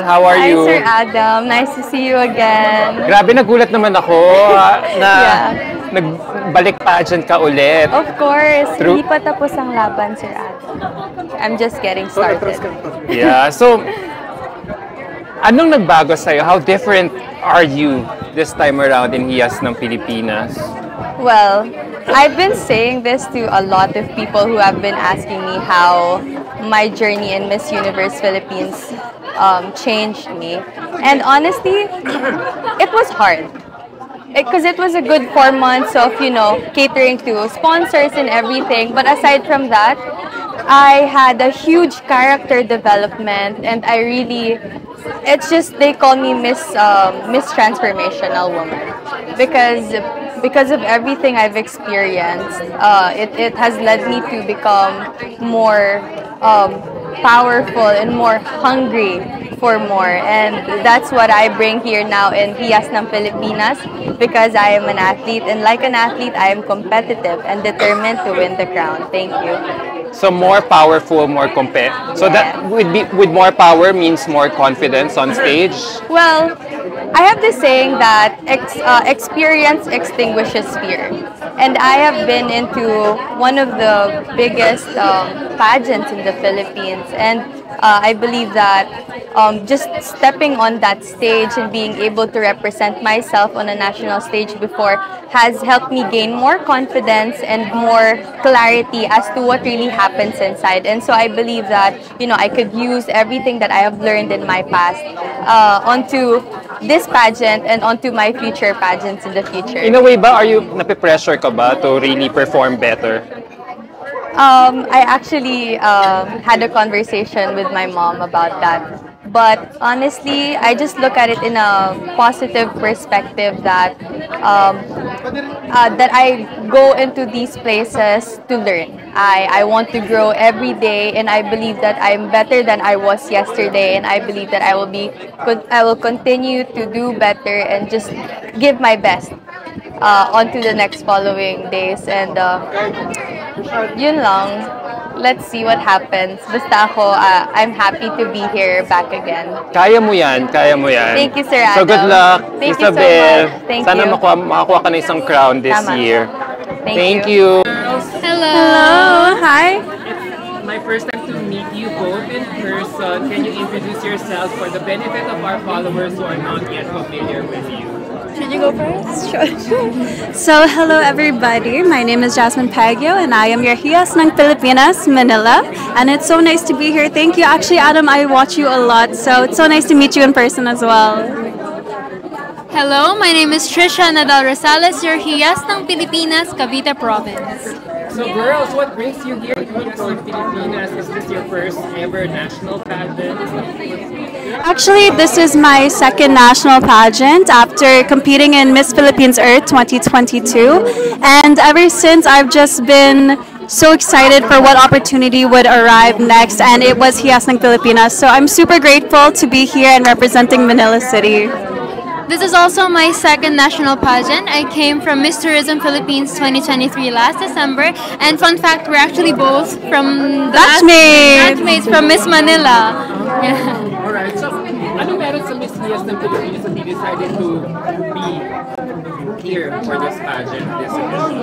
How are Hi, you? Sir Adam. Nice to see you again. Grabe, nagulat naman ako na nagbalik pageant ka ulit. Of course, True. hindi pa tapos ang laban, Sir Adam. I'm just getting started. Yeah, so anong nagbago sa'yo? How different are you this time around in Hiyas ng Pilipinas? Well, I've been saying this to a lot of people who have been asking me how my journey in Miss Universe Philippines changed me. And honestly, it was hard. Because it was a good 4 months of, catering to sponsors and everything. But aside from that, I had a huge character development, and it's just, they call me Miss Transformational Woman. Because of everything I've experienced, it has led me to become more powerful and more hungry for more. And that's what I bring here now in Hiyas ng Pilipinas, because I am an athlete, and like an athlete, I am competitive and determined to win the crown. Thank you. So more powerful, more compet. So that with more power means more confidence on stage. Well, I have this saying that experience extinguishes fear. And I have been into one of the biggest pageants in the Philippines. And I believe that just stepping on that stage and being able to represent myself on a national stage before has helped me gain more confidence and more clarity as to what really happens inside. And so I believe that, I could use everything that I have learned in my past onto this pageant and onto my future pageants in the future. In a way ba, are you nape-pressure ka ba to really perform better? I actually had a conversation with my mom about that. But honestly, I just look at it in a positive perspective that that I go into these places to learn. I want to grow every day, and I believe that I'm better than I was yesterday, and I believe that I will continue to do better and just give my best onto the next following days. And yun lang. Let's see what happens. Basta ako, I'm happy to be here back again. Kaya mo yan, kaya mo yan. Thank you, Sir Adam. So good luck, Thank Isabel. you so much. Thank Sana you. makakuha ka na isang crown this Tama. year. Thank you. Hello. Hi. It's my first time to meet you both in person. Can you introduce yourself for the benefit of our followers who are not yet familiar with you? Should you go first? Sure. So, hello everybody. My name is Jasmine Pagyo, and I am your Hiyas Ng Pilipinas, Manila. And it's so nice to be here. Thank you. Actually, Adam, I watch you a lot, so it's so nice to meet you in person as well. Hello, my name is Trisha Nadal Rosales, your Hiyas ng Pilipinas, Cavite Province. So girls, what brings you here to Hiyas ng Pilipinas? Is this your first ever national pageant? Actually, this is my second national pageant after competing in Miss Philippines Earth 2022. And ever since, I've just been so excited for what opportunity would arrive next, and it was Hiyas ng Pilipinas. So I'm super grateful to be here and representing Manila City. This is also my second national pageant. I came from Miss Tourism Philippines 2023 last December. And fun fact, we're actually both from the batchmates from Miss Manila. Yeah. Alright, so ano meron sa Miss Hiyas ng Pilipinas that you decided to be here for this pageant, this edition?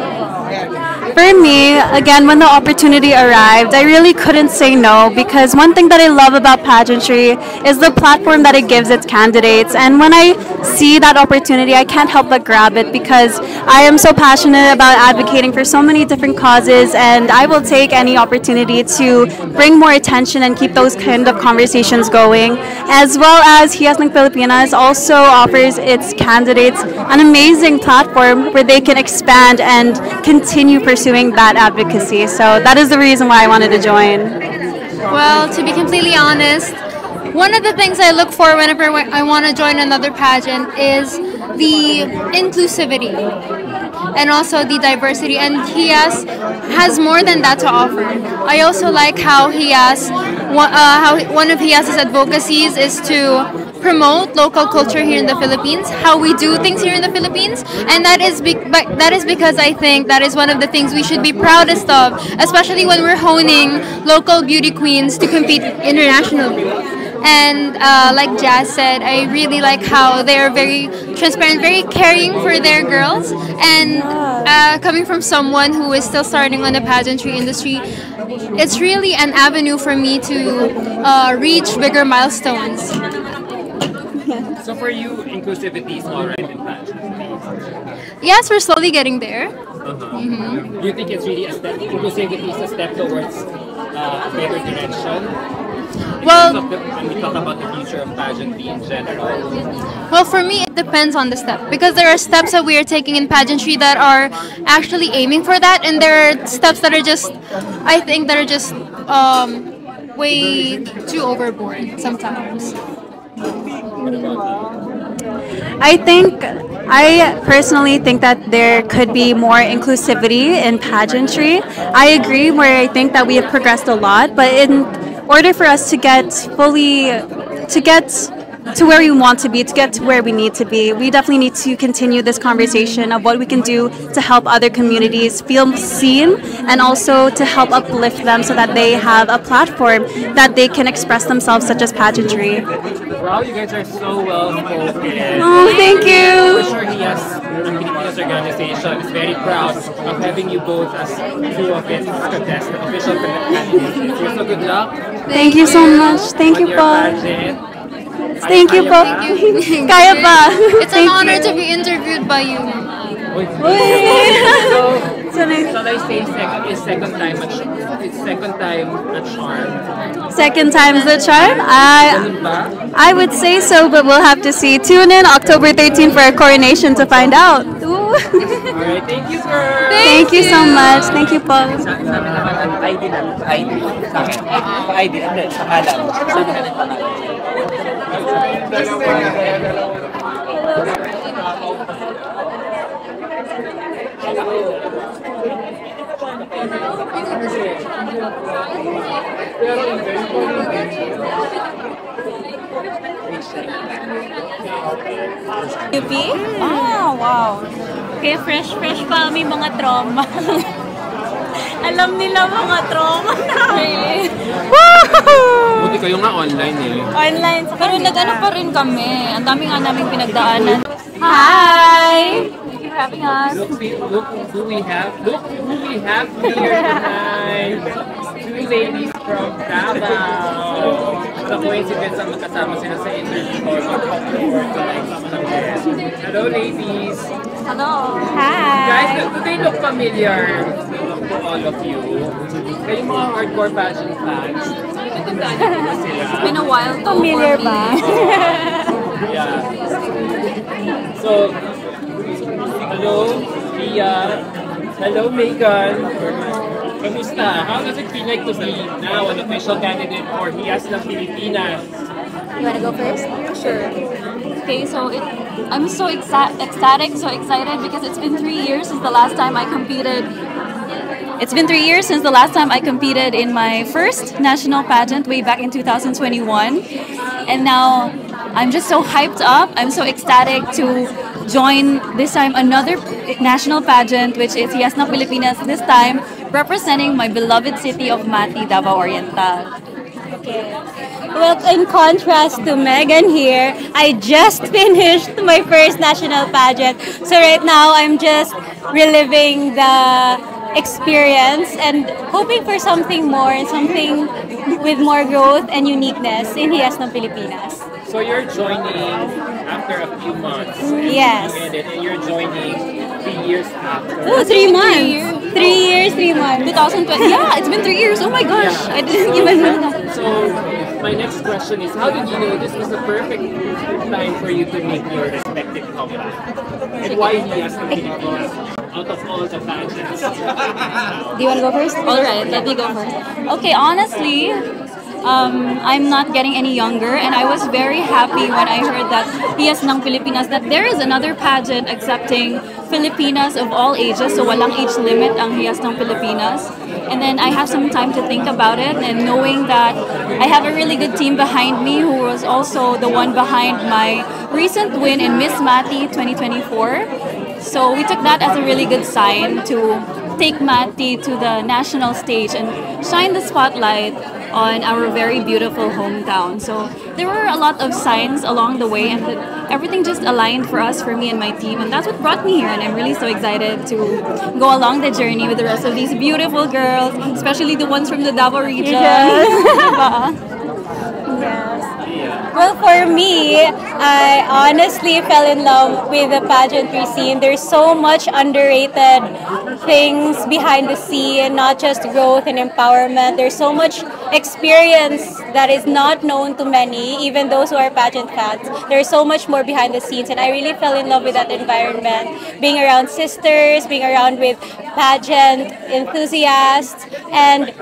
For me, again, when the opportunity arrived, I really couldn't say no, because one thing that I love about pageantry is the platform that it gives its candidates. And when I see that opportunity, I can't help but grab it, because I am so passionate about advocating for so many different causes, and I will take any opportunity to bring more attention and keep those kind of conversations going. As well as Hiyas ng Pilipinas also offers its candidates an amazing platform where they can expand and continue pursuing that advocacy. So that is the reason why I wanted to join. Well, to be completely honest, one of the things I look for whenever I want to join another pageant is the inclusivity and also the diversity, and Hiyas has more than that to offer. I also like how one of Hiyas's advocacies is to promote local culture here in the Philippines, how we do things here in the Philippines, and that is because I think that is one of the things we should be proudest of, especially when we're honing local beauty queens to compete internationally. And like Jazz said, I really like how they are very transparent, very caring for their girls. And coming from someone who is still starting on the pageantry industry, it's really an avenue for me to reach bigger milestones. So for you, inclusivity is alright in pageantry. Yes, we're slowly getting there. Do you think it's really a step? Inclusivity is a step towards a better direction. Well, When we talk about the future of pageantry in general. Well, for me, it depends on the step because there are steps that we are taking in pageantry that are actually aiming for that, and there are steps that are just, I think, that are just way too overboard sometimes. I personally think that there could be more inclusivity in pageantry. I agree where I think that we have progressed a lot, but in order for us to get to where we want to be, to get to where we need to be, we definitely need to continue this conversation of what we can do to help other communities feel seen and also to help uplift them so that they have a platform that they can express themselves, such as pageantry. Wow, you guys are so well spoken. Oh, thank For you. sure, Hiyas Ng Pilipinas organization is very proud of having you both as two of its contestants, official candidates. So good luck Thank you so much. Thank on you your po. pageant. Thank you po. Kaya pa. It's an honor to be interviewed by you. So, shall I say second time at it's second time at Charm? Second time's the charm. Ganun ba? I would say so, but we'll have to see. Tune in October 13 for our coronation to find out. Ooh. Alright, thank you, girl. Thank you so much. Thank you po. Sa amin naman, ID na. Sa ID. Sa akin. Sa ID. Hindi, sa kalam. Sa amin na ng pangalan. UP? Ah, wow. Kaya fresh pa may mga trauma. Alam nila mga trauma namin. Buti kayo nga online eh. Online. Pero nag-ano pa rin kami. Ang dami nga naming pinagdaanan. Hi! Thank you for having us. Look who we have here tonight. Two ladies from Davao. Sa coincidence ang magkasama sila sa interview or mag-forward to like some of them. Hello ladies. Hello. Guys, do they look familiar to all of you? Kayong mga hardcore fashion fans, natandaan niyo ba sila? It's been a while. Familiar ba? Yeah. So, hello, Pia. Hello, Megan. Kamusta? How does it feel like to be now an official candidate for Hiyas Ng Pilipinas? You wanna go first? Sure. Okay, so I'm so ecstatic, so excited because it's been 3 years since the last time I competed. It's been 3 years since the last time I competed in my first national pageant way back in 2021. And now I'm just so hyped up. I'm so ecstatic to join this time another national pageant, which is Hiyas Ng Pilipinas, this time representing my beloved city of Mati, Davao Oriental. Well, in contrast to Megan here, I just finished my first national pageant. So right now, I'm just reliving the experience and hoping for something more, something with more growth and uniqueness in Hiyas ng Pilipinas. So you're joining after a few months. Yes. And you're joining 3 years after. Oh, 3 months. 3 years, 3 months. 2020. Yeah, it's been 3 years. Oh my gosh. Yeah. I didn't even know that. So my next question is, how did you know this was the perfect time for you to make your respective comeback? And why Hiyas ng Pilipinas out of all the pageants? Do you want to go first? All right, let me go first. Okay, honestly, I'm not getting any younger, and I was very happy when I heard that Hiyas ng Pilipinas, that there is another pageant accepting Filipinas of all ages, so walang age limit ang Hiyas ng Pilipinas. And then I have some time to think about it, and knowing that I have a really good team behind me who was also the one behind my recent win in Miss Mati 2024. So we took that as a really good sign to take Mati to the national stage and shine the spotlight on our very beautiful hometown. So there were a lot of signs along the way, and everything just aligned for us, for me and my team, and that's what brought me here. And I'm really so excited to go along the journey with the rest of these beautiful girls, especially the ones from the Davao region. Yes. Well, for me, I honestly fell in love with the pageantry scene. There's so much underrated things behind the scene, not just growth and empowerment. There's so much experience that is not known to many, even those who are pageant fans. There's so much more behind the scenes, and I really fell in love with that environment. Being around sisters, being around with pageant enthusiasts, and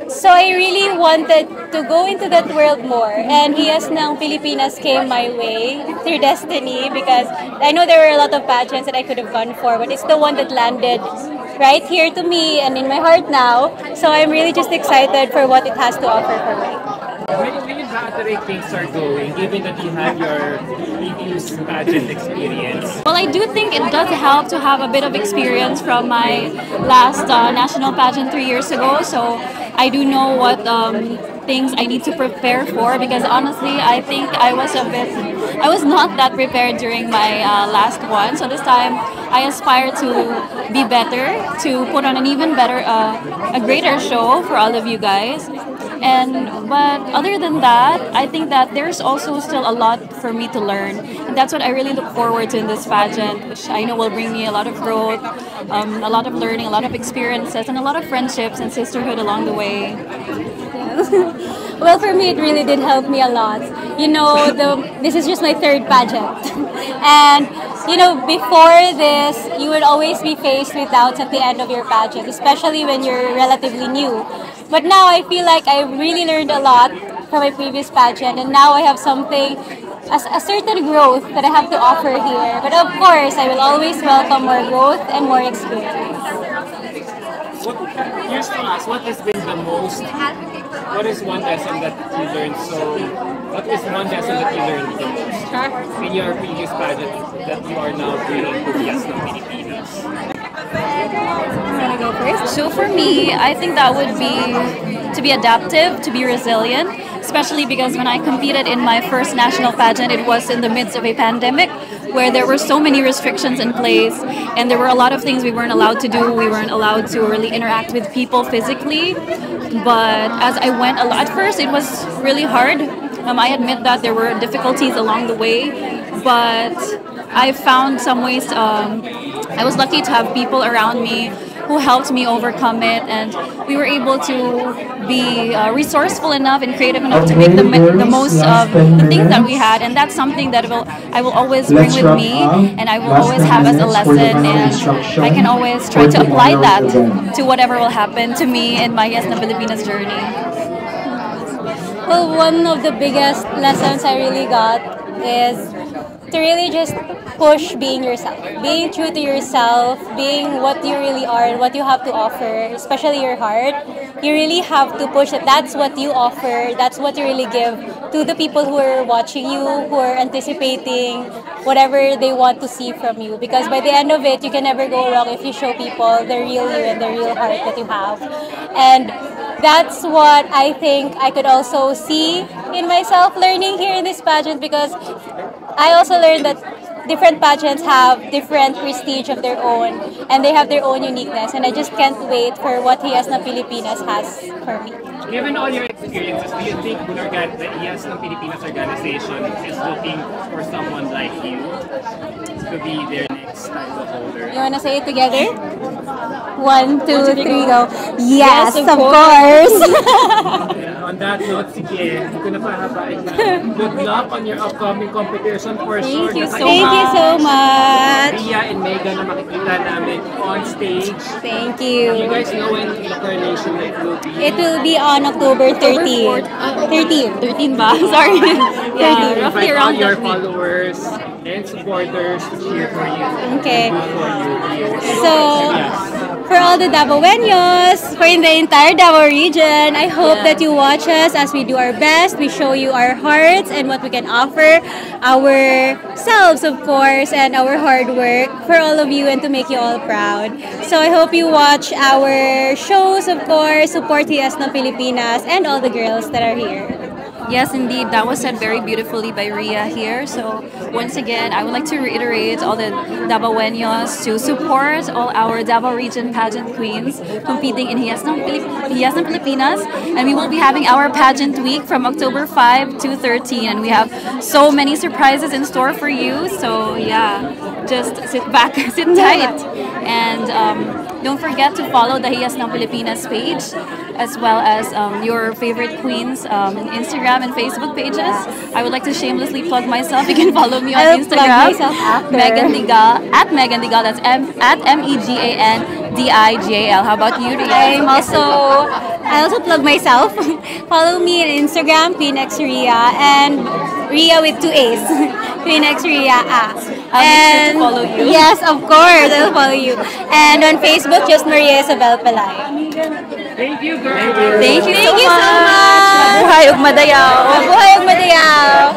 so I really wanted to go into that world more, and Hiyas Ng Pilipinas came my way through destiny, because I know there were a lot of pageants that I could have gone for, but it's the one that landed right here to me and in my heart now. So I'm really just excited for what it has to offer for me. When you evaluate things are going, given that you have your previous pageant experience? Well, I do think it does help to have a bit of experience from my last national pageant 3 years ago. So I do know what things I need to prepare for, because honestly, I think I was not that prepared during my last one. So this time, I aspire to be better, to put on an even better, a greater show for all of you guys. But other than that, I think that there's also still a lot for me to learn, and that's what I really look forward to in this pageant, which I know will bring me a lot of growth, a lot of learning, a lot of experiences, and a lot of friendships and sisterhood along the way. Well, for me, it really did help me a lot. You know, this is just my third pageant. And, you know, before this, you would always be faced with doubts at the end of your pageant, especially when you're relatively new. But now I feel like I really learned a lot from my previous pageant, and now I have something, a certain growth that I have to offer here. But of course, I will always welcome more growth and more experience. Here's to us, what has been the most, what is one lesson that you learned what is one lesson that you learned the most in your previous pageant that you are now bringing to Hiyas Ng Pilipinas? Go first. So for me, I think that would be to be adaptive, to be resilient, especially because when I competed in my first national pageant, it was in the midst of a pandemic where there were so many restrictions in place, and there were a lot of things we weren't allowed to do. We weren't allowed to really interact with people physically. But as I went, at first it was really hard. I admit that there were difficulties along the way, but I found some ways. I was lucky to have people around me who helped me overcome it, and we were able to be resourceful enough and creative enough to make the most of the things that we had, and that's something that I will always bring with me, and I will always have as a lesson, and I can always try to apply that to whatever will happen to me in my Hiyas Ng Pilipinas journey. Well, one of the biggest lessons I really got is to really just push being yourself, being true to yourself, being what you really are and what you have to offer, especially your heart. You really have to push that. That's what you offer. That's what you really give to the people who are watching you, who are anticipating whatever they want to see from you. Because by the end of it, you can never go wrong if you show people the real you and the real heart that you have. And that's what I think I could also see in myself learning here in this pageant, because I also learned that different pageants have different prestige of their own, and they have their own uniqueness, and I just can't wait for what Hiyas Ng Pilipinas has for me. Given all your experiences, do you think the Hiyas Ng Pilipinas organization is looking for someone like you to be their next title holder? You wanna say it together? 1, 2, 3, go. Yes, of course. On that note, sige, hindi ko na pahabain na. Good luck on your upcoming competition for sure. Thank you so much. Ria and Megan na makikita namin on stage. Thank you. You guys know when the coronation night will be? It will be on October 13. 13. 13 ba? Sorry. Yeah, invite here all around your the week. followers and supporters to cheer for you. Okay. For you. So, for all the Davaoeños, for in the entire Davao region, I hope that you watch us as we do our best. We show you our hearts and what we can offer, ourselves, of course, and our hard work for all of you and to make you all proud. So, I hope you watch our shows, of course, support Hiyas ng Pilipinas and all the girls that are here. Yes, indeed. That was said very beautifully by Ria here. So once again, I would like to reiterate all the Davaoeños to support all our Davao region pageant queens competing in Hiyas ng Pilipinas. And we will be having our pageant week from October 5 to 13. And we have so many surprises in store for you. So yeah, just sit back, sit tight. And don't forget to follow the Hiyas ng Pilipinas page, as well as your favorite queens Instagram and Facebook pages. I would like to shamelessly plug myself. You can follow me on I'll Instagram. plug myself after. Megan Digal, at Megan Digal. That's at MEGANDIGAL. How about you, Ria? I also plug myself. Follow me on Instagram, Queenx Ria, and Ria with 2 A's. Queenx Ria. I'll make sure to follow you. Yes, of course, I'll follow you. And on Facebook, just Maria Isabel Pelay. Thank you, girl. Thank you so Thank you so much. much. Mabuhay ug madayaw. Mabuhay ug madayaw.